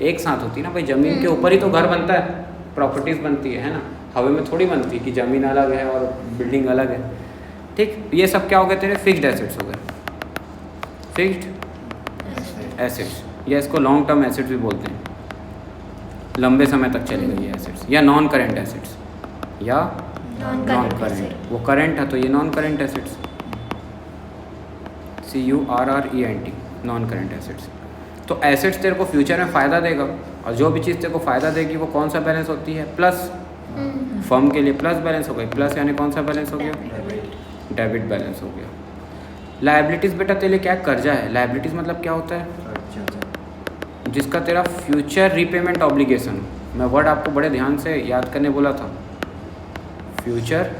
Speaker 1: एक साथ होती है ना भाई, ज़मीन के ऊपर ही तो घर बनता है, प्रॉपर्टीज़ बनती है ना, हवा में थोड़ी बनती है कि ज़मीन अलग है और बिल्डिंग अलग है। ठीक, ये सब क्या हो गए तेरे फिक्स्ड एसेट्स हो गए, फिक्स्ड एसेट्स, या इसको लॉन्ग टर्म एसेट्स भी बोलते हैं, लंबे समय तक चलेगा ये एसेट्स, या नॉन करेंट एसेट्स, या नॉन करेंट, वो करेंट है तो ये non current assets, CURRENT, non current assets. तो एसेट्स तेरे को फ्यूचर में फ़ायदा देगा, और जो भी चीज़ तेरे को फ़ायदा देगी वो कौन सा बैलेंस होती है, प्लस, फर्म के लिए प्लस बैलेंस हो गई, प्लस यानी कौन सा बैलेंस हो गया, डेबिट बैलेंस हो गया। लायबिलिटीज़ बेटा तेरे लिए क्या, कर्जा है, लायबिलिटीज़ मतलब क्या होता है, जिसका तेरा फ्यूचर रीपेमेंट ऑब्लिगेशन, मैं वर्ड आपको बड़े ध्यान से याद करने बोला था, फ्यूचर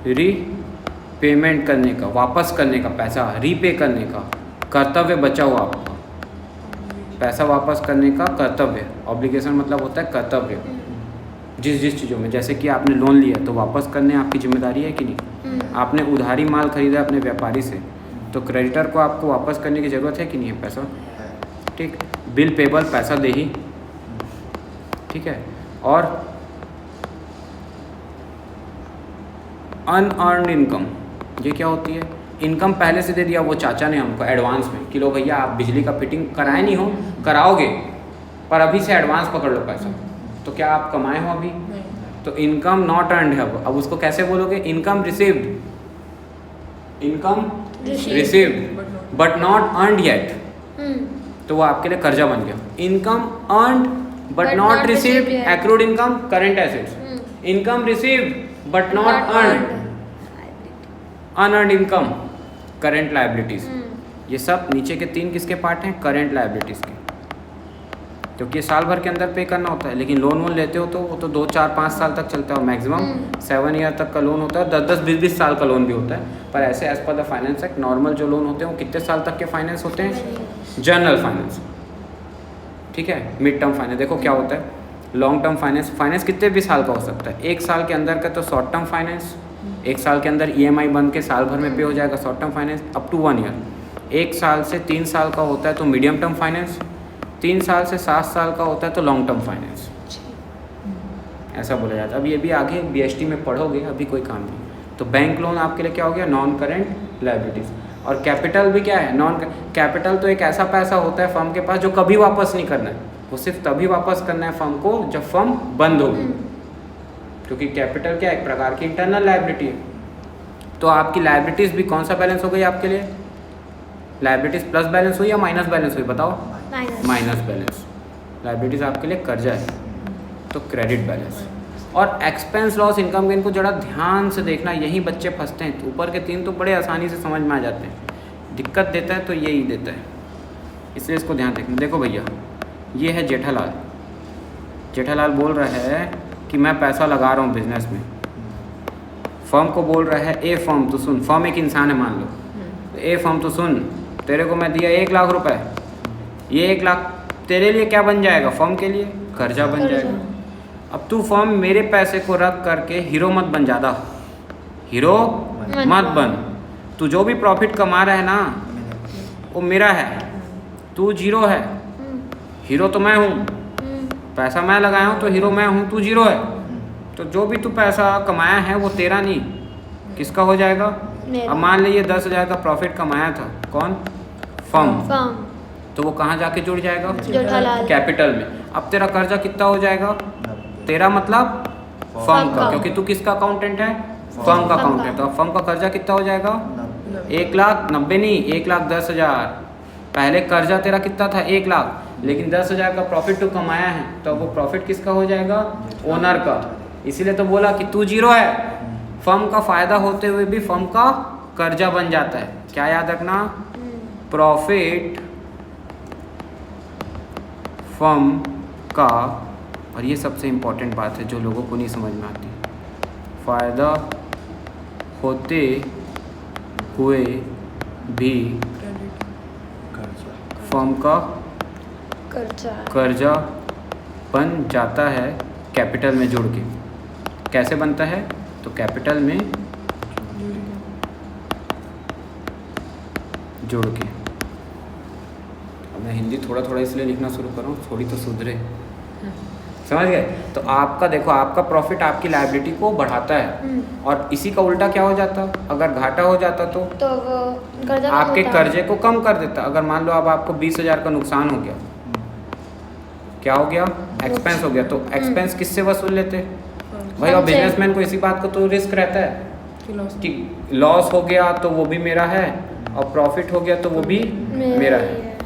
Speaker 1: रीपेमेंट करने का, वापस करने का, पैसा रीपे करने का कर्तव्य बचा हुआ आपका, पैसा वापस करने का कर्तव्य, ऑब्लिगेशन मतलब होता है कर्तव्य, जिस चीज़ों में, जैसे कि आपने लोन लिया तो वापस करने आपकी जिम्मेदारी है कि नहीं, आपने उधारी माल खरीदा अपने व्यापारी से तो क्रेडिटर को आपको वापस करने की ज़रूरत है कि नहीं है पैसा? ठीक। बिल पेबल पैसा दे ही, ठीक है। और अनअर्नड इनकम, ये क्या होती है? इनकम पहले से दे दिया वो चाचा ने हमको एडवांस में कि लो भैया आप बिजली का फिटिंग कराए नहीं हो, कराओगे पर अभी से एडवांस पकड़ लो पैसा, तो क्या आप कमाए हो अभी?
Speaker 3: नहीं।
Speaker 1: तो इनकम नॉट अर्नड है। अब उसको कैसे बोलोगे? Income received, income received but not earned yet, तो वो आपके लिए कर्जा बन गया। Income earned but not received, accrued income, current assets. Income received but not earned, unearned income, current liabilities. ये सब नीचे के 3 किसके पार्ट हैं? करंट लायबिलिटीज के, क्योंकि ये साल भर के अंदर पे करना होता है। लेकिन लोन वोन लेते हो तो वो तो 2, 4, 5 साल तक चलता है, मैक्सिमम 7 ईयर तक का लोन होता है, 10, 20 साल का लोन भी होता है। पर ऐसे as per the finance act normal जो लोन होते हैं वो कितने साल तक के फाइनेंस होते हैं? जनरल फाइनेंस, ठीक है। मिड टर्म फाइनेंस देखो क्या होता है, लॉन्ग टर्म फाइनेंस, फाइनेंस कितने भी साल का हो सकता है। 1 साल के अंदर का तो शॉर्ट टर्म फाइनेंस, 1 साल के अंदर EMI बन के साल भर में पे हो जाएगा, short term finance up to 1 year. 1 साल से 3 साल का होता है तो मीडियम टर्म फाइनेंस, 3 साल से 7 साल का होता है तो लॉन्ग टर्म फाइनेंस, ऐसा बोला जाता है। अब ये भी आगे BST में पढ़ोगे, अभी कोई काम नहीं। तो बैंक लोन आपके लिए क्या हो गया? Non current liabilities. और कैपिटल भी क्या है? नॉन कैपिटल तो एक ऐसा पैसा होता है फर्म के पास जो कभी वापस नहीं करना है, वो सिर्फ तभी वापस करना है फर्म को जब फर्म बंद होगी, क्योंकि कैपिटल क्या है? एक प्रकार की इंटरनल लायबिलिटी है। तो आपकी लायबिलिटीज भी कौन सा बैलेंस हो गई आपके लिए? लायबिलिटीज प्लस बैलेंस हुई या माइनस बैलेंस हुई? बताओ। Minus balance. लायबिलिटीज आपके लिए कर्जा है, तो क्रेडिट बैलेंस। और एक्सपेंस लॉस इनकम गेन को जरा ध्यान से देखना, यही बच्चे फंसते हैं। तो ऊपर के 3 तो बड़े आसानी से समझ में आ जाते हैं, दिक्कत देता है तो यही देता है, इसलिए इसको ध्यान देखना। देखो भैया, ये है जेठालाल। जेठालाल बोल रहा है कि मैं पैसा लगा रहा हूँ बिजनेस में। फर्म को बोल रहा है, ए फर्म तो सुन, फर्म एक इंसान है मान लो, तो ए फर्म तो सुन, तेरे को मैं दिया 1 लाख रुपए, ये 1 लाख तेरे लिए क्या बन जाएगा? फर्म के लिए कर्जा बन जाएगा। अब तू फर्म मेरे पैसे को रख करके हीरो मत बन, ज़्यादा हीरो मत बन। तू जो भी प्रॉफिट कमा रहा है ना वो मेरा है, तू जीरो है, हीरो तो मैं हूँ। पैसा मैं लगाया हूँ तो हीरो मैं हूँ, तू जीरो है। तो जो भी तू पैसा कमाया है वो तेरा नहीं, किसका हो जाएगा? अब मान लीजिए 10,000 का प्रॉफिट कमाया था, कौन? फर्म। तो वो कहाँ जाके जुड़ जाएगा? कैपिटल में। अब तेरा कर्जा कितना हो जाएगा? तेरा मतलब फर्म का, क्योंकि तू किसका अकाउंटेंट है? फर्म का अकाउंटेंट। तो फर्म का कर्जा कितना हो जाएगा? 1,90,000 नहीं, 1,10,000। पहले कर्जा तेरा कितना था? 1 लाख, लेकिन 10,000 का प्रॉफिट तू कमाया है, तो वो प्रॉफिट किसका हो जाएगा? ओनर का। इसीलिए तो बोला कि तू जीरो है, फर्म का फायदा होते हुए भी फर्म का कर्जा बन जाता है। क्या याद रखना? प्रॉफिट फर्म का, और ये सबसे इम्पोर्टेंट बात है जो लोगों को नहीं समझ में आती, फायदा होते हुए भी फर्म का कर्जा बन जाता है कैपिटल में जुड़ के। कैसे बनता है? तो कैपिटल में जुड़ के। अब मैं हिंदी थोड़ा थोड़ा इसलिए लिखना शुरू करूँ, थोड़ी तो सुधरे, समझ गए? तो आपका देखो, आपका प्रॉफिट आपकी लायबिलिटी को बढ़ाता है, और इसी का उल्टा क्या हो जाता? अगर घाटा हो जाता तो
Speaker 2: वो कर्जा
Speaker 1: आपके कर्जे को कम कर देता। अगर मान लो अब आपको 20,000 का नुकसान हो गया, क्या हो गया? एक्सपेंस हो गया। तो एक्सपेंस किससे वसूल लेते भाई? और बिजनेसमैन को इसी बात का तो रिस्क रहता है कि लॉस हो गया तो वो भी मेरा है, और प्रॉफिट हो गया तो वो भी मेरा है।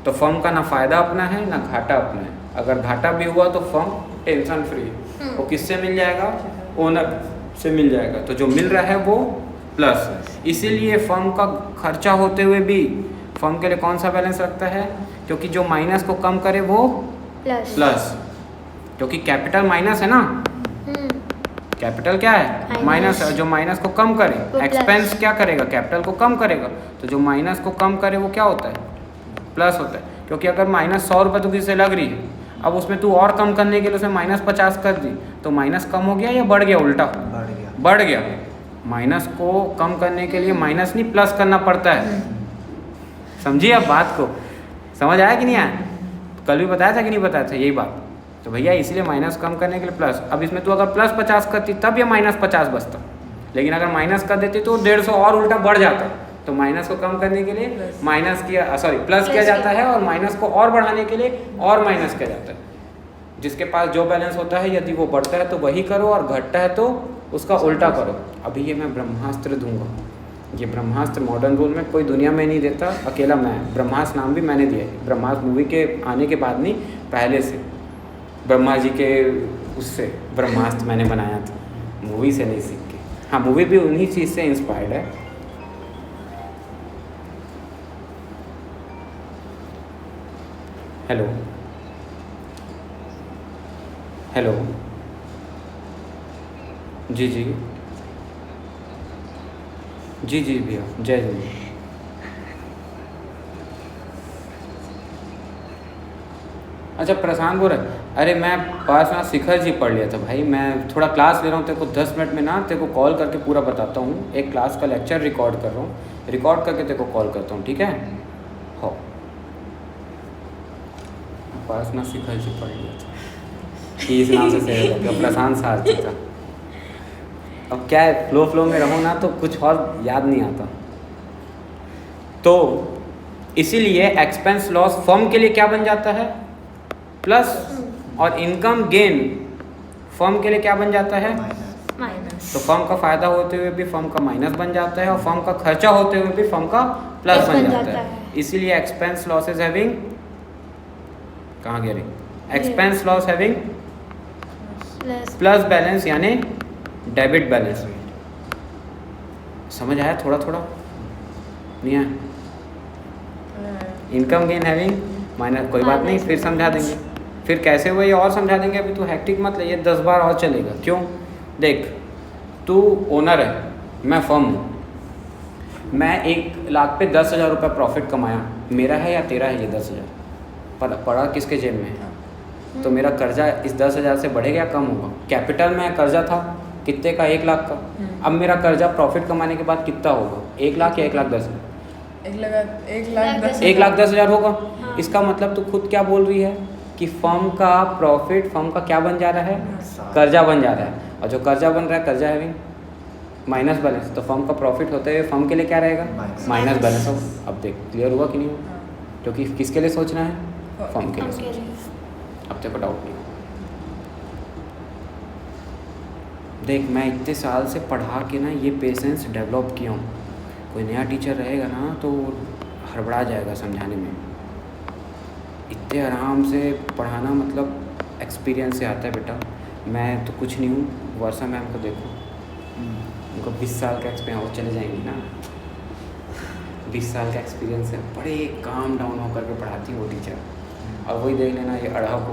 Speaker 1: तो फर्म का ना फायदा अपना है ना घाटा अपना है। अगर घाटा भी हुआ तो फर्म टेंशन फ्री है, वो किससे मिल जाएगा? ओनर से मिल जाएगा। तो जो मिल रहा है वो प्लस। इसीलिए फर्म का खर्चा होते हुए भी फर्म के लिए कौन सा बैलेंस रखता है? क्योंकि जो माइनस को कम करे वो प्लस, क्योंकि कैपिटल माइनस है ना, कैपिटल क्या है? माइनस है। जो माइनस को कम करे, एक्सपेंस क्या करेगा? कैपिटल को कम करेगा। तो जो माइनस को कम करे वो क्या होता है? प्लस होता है। क्योंकि अगर माइनस 100 रुपये तो किसी से लग रही है, अब उसमें तू और कम करने के लिए उसमें -50 कर दी, तो माइनस कम हो गया या बढ़ गया? उल्टा बढ़ गया। माइनस को कम करने के लिए माइनस नहीं प्लस करना पड़ता है। समझिए आप बात को, समझ आया कि नहीं आया? कल भी बताया था कि नहीं बताया था यही बात? तो भैया इसलिए माइनस कम करने के लिए प्लस। अब इसमें तो अगर प्लस 50 करती तब ये माइनस 50 बचता, लेकिन अगर माइनस कर देती तो 150 और उल्टा बढ़ जाता। तो माइनस को कम करने के लिए माइनस किया, सॉरी प्लस किया जाता है, और माइनस को और बढ़ाने के लिए और माइनस किया जाता है। जिसके पास जो बैलेंस होता है यदि वो बढ़ता है तो वही करो, और घटता है तो उसका उल्टा करो। अभी ये मैं ब्रह्मास्त्र दूंगा, ये ब्रह्मास्त्र मॉडर्न रूल में कोई दुनिया में नहीं देता, अकेला मैं। ब्रह्मास्त्र नाम भी मैंने दिया है, ब्रह्मास्त्र मूवी के आने के बाद नहीं, पहले से ब्रह्मा जी के उससे ब्रह्मास्त्र मैंने बनाया था, मूवी से नहीं सीख के। हाँ, मूवी भी उन्हीं चीज़ से इंस्पायर्ड है। हेलो हेलो, जी जी जी जी भैया, जय जय। अच्छा प्रशांत बोल रहा है, अरे मैं पार्श्वनाथ शिखर जी पढ़ लिया था भाई, मैं थोड़ा क्लास ले रहा हूँ, तेरे को 10 मिनट में ना तेरे को कॉल करके पूरा बताता हूँ। एक क्लास का लेक्चर रिकॉर्ड कर रहा हूँ, रिकॉर्ड करके तेरे को कॉल करता हूँ, ठीक है? हो, पार्श्वनाथ शिखर जी पढ़ लिया था, इस नाम से सेव करके, प्रशांत सारथी था। अब क्या है, फ्लो में रहो ना तो कुछ और याद नहीं आता। तो इसीलिए एक्सपेंस लॉस फर्म के लिए क्या बन जाता है? प्लस, और इनकम गेन फर्म के लिए क्या बन जाता है?
Speaker 2: माइनस।
Speaker 1: तो फर्म का फायदा होते हुए भी फर्म का माइनस बन जाता है, और फर्म का खर्चा होते हुए भी फर्म का प्लस बन जाता है। इसीलिए एक्सपेंस लॉस इज हैविंग, कहाँ गया रे? Expense loss having plus balance यानी डेबिट बैलेंस। समझ आया थोड़ा थोड़ा? नहीं आया? इनकम गेन हैविंग माइनस, कोई बात नहीं, फिर समझा देंगे। फिर कैसे हुआ ये और समझा देंगे, अभी तू हैक्टिक मत ले, ये 10 बार और चलेगा। क्यों? देख, तू ओनर है, मैं फर्म हूँ, मैं 1 लाख पे 10,000 रुपये प्रॉफिट कमाया, मेरा है या तेरा है ये 10,000? पड़ा किसके जेब में है? तो मेरा कर्जा इस 10,000 से बढ़ेगा या कम होगा? कैपिटल में कर्जा था कितने का? 1 लाख का। अब मेरा कर्जा प्रॉफिट कमाने के बाद कितना होगा? 1 लाख या 1,10,000? 1,10,000 होगा।
Speaker 2: हाँ।
Speaker 1: इसका मतलब तू खुद क्या बोल रही है कि फर्म का प्रॉफिट फर्म का क्या बन जा रहा है? कर्जा बन जा रहा है। और जो कर्जा बन रहा है, कर्जा हैविंग माइनस बैलेंस, तो फर्म का प्रॉफिट होते हुए फर्म के लिए क्या रहेगा? Minus balance. अब देख क्लियर हुआ कि नहीं हुआ? क्योंकि किसके लिए सोचना है? फर्म के लिए सोचना है। अब तेरे को डाउट नहीं। देख, मैं इतने साल से पढ़ा के ना ये पेशेंस डेवलप किया हूँ। कोई नया टीचर रहेगा ना तो हड़बड़ा जाएगा समझाने में। इतने आराम से पढ़ाना मतलब एक्सपीरियंस से आता है बेटा। मैं तो कुछ नहीं हूँ, वर्षा मैम को देखो, उनको 20 साल का एक्सपीरियंस, वो चले जाएंगी ना, 20 साल का एक्सपीरियंस है, बड़े काम डाउन होकर के पढ़ाती है वो टीचर। और वही देख लेना ये अढ़ा को,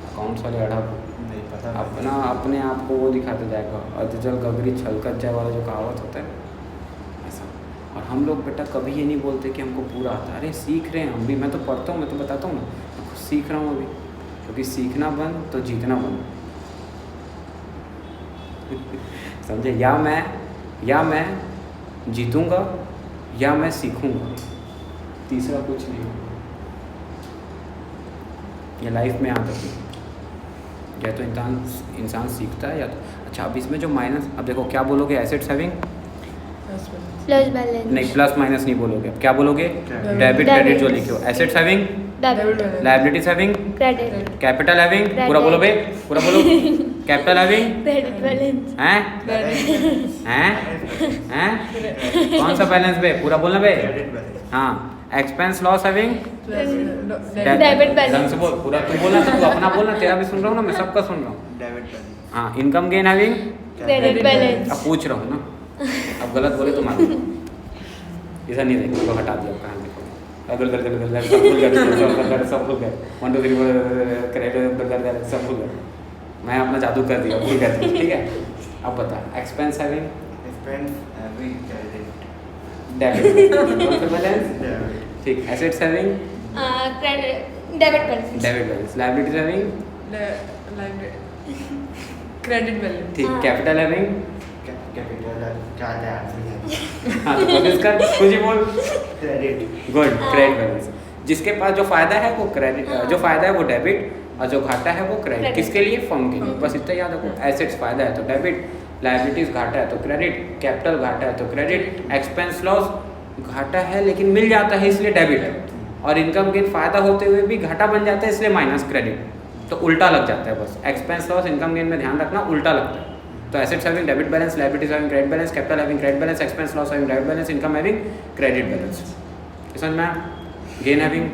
Speaker 1: अकाउंट्स वाले अढ़ा को
Speaker 4: नहीं पता,
Speaker 1: अपना अपने आप को वो दिखाते जाएगा, अधजल गगरी छलकत जाए वाला जो कहावत होता है ऐसा। और हम लोग बेटा कभी ये नहीं बोलते कि हमको पूरा आता है। अरे सीख रहे हैं हम भी, मैं तो पढ़ता हूँ, मैं तो बताता हूँ ना, मैं खुद सीख रहा हूँ अभी, क्योंकि सीखना बंद तो जीतना बंद। समझे? या मैं जीतूँगा या मैं सीखूँगा, तीसरा कुछ नहीं। ये लाइफ में आता है, या तो इंसान सीखता है या तो। अच्छा, अब इसमें जो माइनस, अब देखो क्या बोलोगे? एसेट्स हैविंग
Speaker 2: प्लस बैलेंस,
Speaker 1: नहीं, प्लस माइनस नहीं बोलोगे। अब क्या बोलोगे? डेबिट क्रेडिट जो लिखे हो। Assets having, liabilities having,
Speaker 2: credit,
Speaker 1: capital having, पूरा बोलो बे, पूरा बोलो। कैपिटल हैविंग,
Speaker 2: क्रेडिट बैलेंस,
Speaker 1: हैं? कौन सा बैलेंस बे? पूरा बोलना बे। हाँ, expense loss having,
Speaker 2: debit balance.
Speaker 1: ढंग से बोल, पूरा तू बोलना, तो तू अपना बोलना, तेरा भी सुन रहा हूँ ना, मैं सबका सुन रहा हूँ।
Speaker 4: डेबिट बैलेंस,
Speaker 1: हाँ, income gain having,
Speaker 2: credit balance.
Speaker 1: अब पूछ रहा हूँ ना, अब गलत बोले तो मान लो। ऐसा नहीं देखो, तो हटा दिया कहाँ देखो, अगर सब भूल गए, सब भूल गए, 1 2 3 क्रेडिट सब भूल गए, मैं अपना जादू कर दिया, भूल गए। ठीक है, अब बता, expense having,
Speaker 4: expense having, credit,
Speaker 1: debit, कौन सा बैलेंस?
Speaker 4: डेबिट,
Speaker 1: ठीक, assets having,
Speaker 2: debit balance,
Speaker 1: debit balance, liabilities having,
Speaker 3: credit balance,
Speaker 1: ठीक, कैपिटल हैविंग,
Speaker 4: कैपिटल ज्यादा है
Speaker 1: हाँ तो कोशिश कर, कुछ ही बोल।
Speaker 4: Credit
Speaker 1: good, credit balance. जिसके पास जो फायदा है वो क्रेडिट, जो फायदा है वो डेबिट, और जो घाटा है वो क्रेडिट।
Speaker 2: Credit।
Speaker 1: किसके लिए? फर्म के लिए। बस इतना याद रखो। एसेट्स फायदा है तो डेबिट, लायबिलिटीज घाटा है तो क्रेडिट, कैपिटल घाटा है तो क्रेडिट, एक्सपेंस लॉस घाटा है लेकिन मिल जाता है इसलिए डेबिट, और इनकम गेन फायदा होते हुए भी घाटा बन जाता है इसलिए माइनस क्रेडिट। तो उल्टा लग जाता है बस। एक्सपेंस लॉस इनकम गेन में ध्यान रखना उल्टा लगता है। तो assets having debit balance, liabilities having credit balance, capital having credit balance, expense loss having debit balance, income having credit balance. समझ में? गेन हैविंग,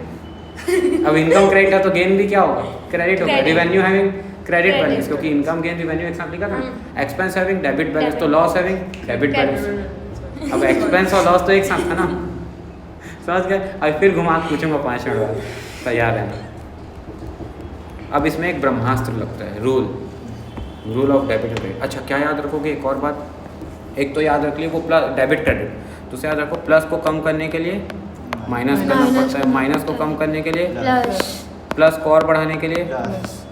Speaker 1: अब इनकम क्रेडिट है तो गेन भी क्या होगा? क्रेडिट होगा।
Speaker 2: Credit।
Speaker 1: Revenue having credit
Speaker 2: Credit।
Speaker 1: Balance, क्योंकि इनकम गेन रिवेन्यू एक साथ लिखा था।
Speaker 2: हम्म।
Speaker 1: एक्सपेंस हैविंग डेबिट बैलेंस, तो
Speaker 2: Debit।
Speaker 1: Loss having debit
Speaker 2: Credit।
Speaker 1: Balance. अब एक्सपेंस और लॉस तो एक साथ था ना, समझ गए? अब फिर घुमा के पूछूंगा 5 मिनट बाद, तैयार है। अब इसमें एक ब्रह्मास्त्र लगता है, rule of debit and credit. अच्छा क्या याद रखोगे? एक और बात, एक तो याद रख लिए वो प्लस डेबिट क्रेडिट, दूसरा याद रखो प्लस को कम करने के लिए माइनस करना
Speaker 2: Minus
Speaker 1: पड़ता है, माइनस को कम करने के लिए
Speaker 2: प्लस
Speaker 1: प्लस को और बढ़ाने के लिए,
Speaker 4: प्लस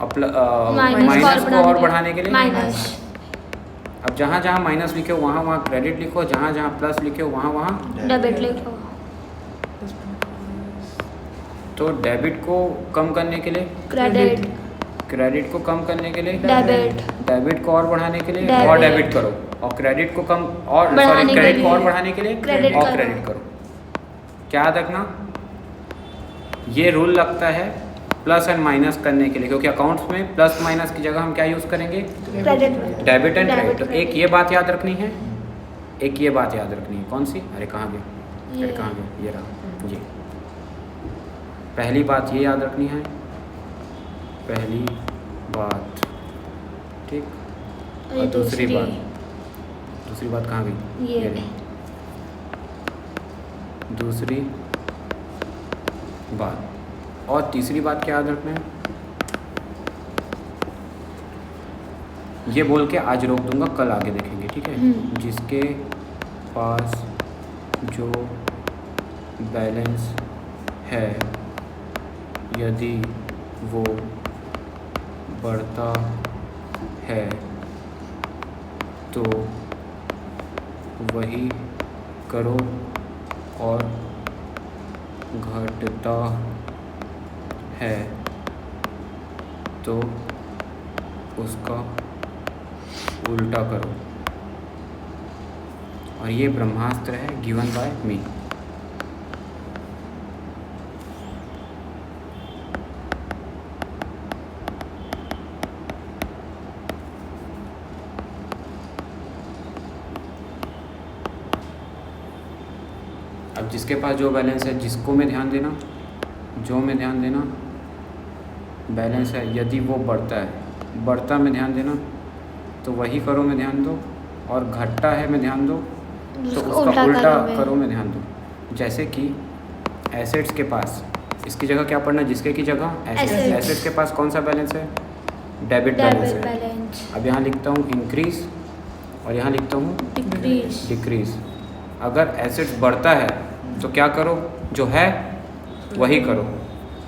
Speaker 1: और माइनस को और बढ़ाने के लिए
Speaker 2: माइनस।
Speaker 1: अब जहाँ जहाँ माइनस लिखे हो वहाँ वहाँ क्रेडिट लिखो, जहाँ जहाँ प्लस लिखे हो वहाँ वहाँ
Speaker 2: डेबिट लिखो।
Speaker 1: तो डेबिट को कम करने के लिए
Speaker 2: क्रेडिट।
Speaker 1: क्रेडिट को कम करने के लिए
Speaker 2: डेबिट।
Speaker 1: डेबिट को और बढ़ाने के लिए
Speaker 2: Debit।
Speaker 1: और डेबिट करो, और क्रेडिट को कम और
Speaker 2: बढ़ाने
Speaker 1: सॉरी
Speaker 2: के
Speaker 1: क्रेडिट को
Speaker 2: लिए
Speaker 1: और बढ़ाने के लिए
Speaker 2: Credit
Speaker 1: और
Speaker 2: करो।
Speaker 1: क्रेडिट करो। क्या याद रखना? ये रूल लगता है प्लस एंड माइनस करने के लिए, क्योंकि अकाउंट्स में प्लस माइनस की जगह हम क्या यूज़ करेंगे?
Speaker 2: क्रेडिट।
Speaker 1: Debit and credit. तो
Speaker 2: Debit,
Speaker 1: एक ये बात याद रखनी है, एक ये बात याद रखनी है। कौन सी? अरे कहाँ गया? अरे
Speaker 2: ये।
Speaker 1: कहाँ गया? ये रहा। ये पहली बात ये याद रखनी है, पहली बात, ठीक। और दूसरी बात कहाँ गई?
Speaker 2: ये
Speaker 1: रही। दूसरी बात और तीसरी बात क्या याद रखना है? ये बोल के आज रोक दूंगा, कल आगे देखेंगे, ठीक है? जिसके पास जो बैलेंस है यदि वो बढ़ता है तो वही करो, और घटता है तो उसका उल्टा करो। और ये ब्रह्मास्त्र है गिवन बाय मी। अब जिसके पास जो बैलेंस है, जिसको में ध्यान देना, जो में ध्यान देना, बैलेंस है यदि वो बढ़ता है, बढ़ता में ध्यान देना, तो वही करो में ध्यान दो, और घटता है में ध्यान दो, तो उसका उल्टा करो में ध्यान दो। जैसे कि एसेट्स के पास, इसकी जगह क्या पढ़ना? जिसके की जगह एसेट्स।
Speaker 2: Assets।
Speaker 1: एसेट्स के पास कौन सा बैलेंस है? डेबिट बैलेंस है।
Speaker 2: बैलेंस।
Speaker 1: अब यहाँ लिखता हूँ इंक्रीज, और यहाँ लिखता हूँ
Speaker 2: डिक्रीज।
Speaker 1: डिक्रीज। अगर एसेट्स बढ़ता है तो क्या करो? जो है वही करो।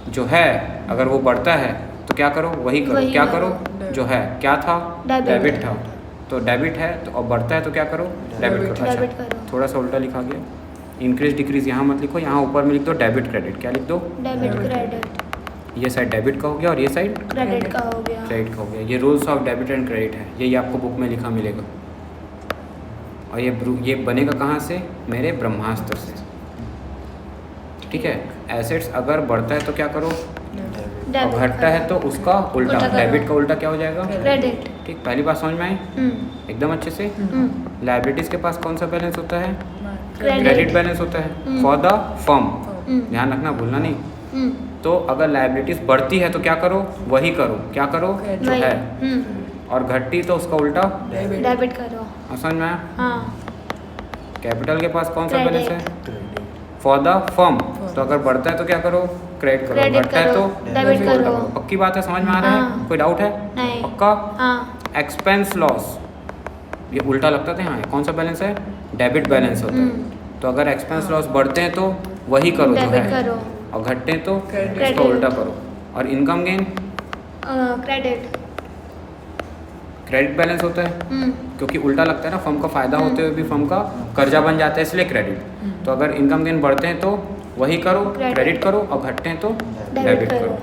Speaker 1: जो है अगर वो बढ़ता है तो क्या करो? वही करो।
Speaker 2: वही
Speaker 1: क्या
Speaker 2: करो।
Speaker 1: करो? जो है क्या था?
Speaker 2: Debit।
Speaker 1: डेबिट था। तो डेबिट है तो और बढ़ता है तो क्या करो? डेबिट करो।
Speaker 2: Debit
Speaker 1: अच्छा
Speaker 2: करो।
Speaker 1: थोड़ा सा उल्टा लिखा गया। इंक्रीज डिक्रीज यहाँ मत लिखो, यहाँ ऊपर में लिख दो डेबिट क्रेडिट। क्या लिख दो?
Speaker 2: Debit credit.
Speaker 1: ये साइड डेबिट का हो गया और ये साइड
Speaker 2: क्रेडिट का हो गया।
Speaker 1: क्रेडिट का हो गया। ये rules of debit and credit है, यही आपको बुक में लिखा मिलेगा। और ये बनेगा कहाँ से? मेरे ब्रह्मास्त्र से, ठीक है? एसेट्स अगर बढ़ता है तो क्या करो? और घटता है तो उसका उल्टा।
Speaker 2: उल्टा करो।
Speaker 1: डेबिट का उल्टा क्या हो जाएगा?
Speaker 2: क्रेडिट।
Speaker 1: ठीक, पहली बात समझ में आई एकदम अच्छे से। लायबिलिटीज के पास कौन सा बैलेंस होता है?
Speaker 2: Credit।
Speaker 1: क्रेडिट बैलेंस होता है फॉर द फर्म। ध्यान रखना, भूलना नहीं। तो अगर लायबिलिटीज बढ़ती है तो क्या करो? वही करो। क्या करो? जो है। और घटती तो उसका उल्टा।
Speaker 2: डेबिट करो।
Speaker 1: समझ में आया?
Speaker 2: हाँ।
Speaker 1: कैपिटल के पास कौन सा
Speaker 2: Credit।
Speaker 1: बैलेंस है? For the firm. तो अगर बढ़ता है तो क्या करो? क्रेडिट करो।
Speaker 2: Credit
Speaker 1: घटता है तो
Speaker 2: करो, debit
Speaker 1: उसको उल्टा
Speaker 2: करो।
Speaker 1: पक्की बात है, समझ में आ रहा है?
Speaker 2: हाँ।
Speaker 1: कोई डाउट है?
Speaker 2: नहीं।
Speaker 1: पक्का?
Speaker 2: हाँ।
Speaker 1: एक्सपेंस लॉस, ये उल्टा लगता था। यहाँ कौन सा बैलेंस है? डेबिट बैलेंस होता है। तो अगर एक्सपेंस लॉस बढ़ते हैं तो वही करो जो
Speaker 2: डेबिट
Speaker 1: है,
Speaker 2: करो।
Speaker 1: और घटते हैं तो
Speaker 3: Credit।
Speaker 1: उसका उल्टा करो। और income gain?
Speaker 2: Credit.
Speaker 1: Credit balance होता है, क्योंकि उल्टा लगता है ना, फर्म का फ़ायदा होते हुए भी फर्म का कर्जा बन जाता है, इसलिए क्रेडिट। तो अगर इनकम गेन बढ़ते हैं तो वही करो, क्रेडिट करो, और घटते हैं तो डेबिट करो।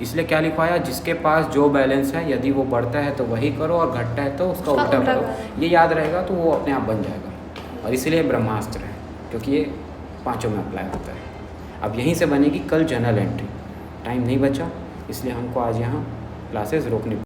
Speaker 1: इसलिए क्या लिखवाया, जिसके पास जो बैलेंस है यदि वो बढ़ता है तो वही करो और घटता है तो उसका उल्टा करो। ये याद रहेगा तो वो अपने आप बन जाएगा। और इसीलिए ब्रह्मास्त्र है, क्योंकि ये पांचों में अप्लाई होता है। अब यहीं से बनेगी कल जर्नल एंट्री। टाइम नहीं बचा, इसलिए हमको आज यहाँ क्लासेस रोकनी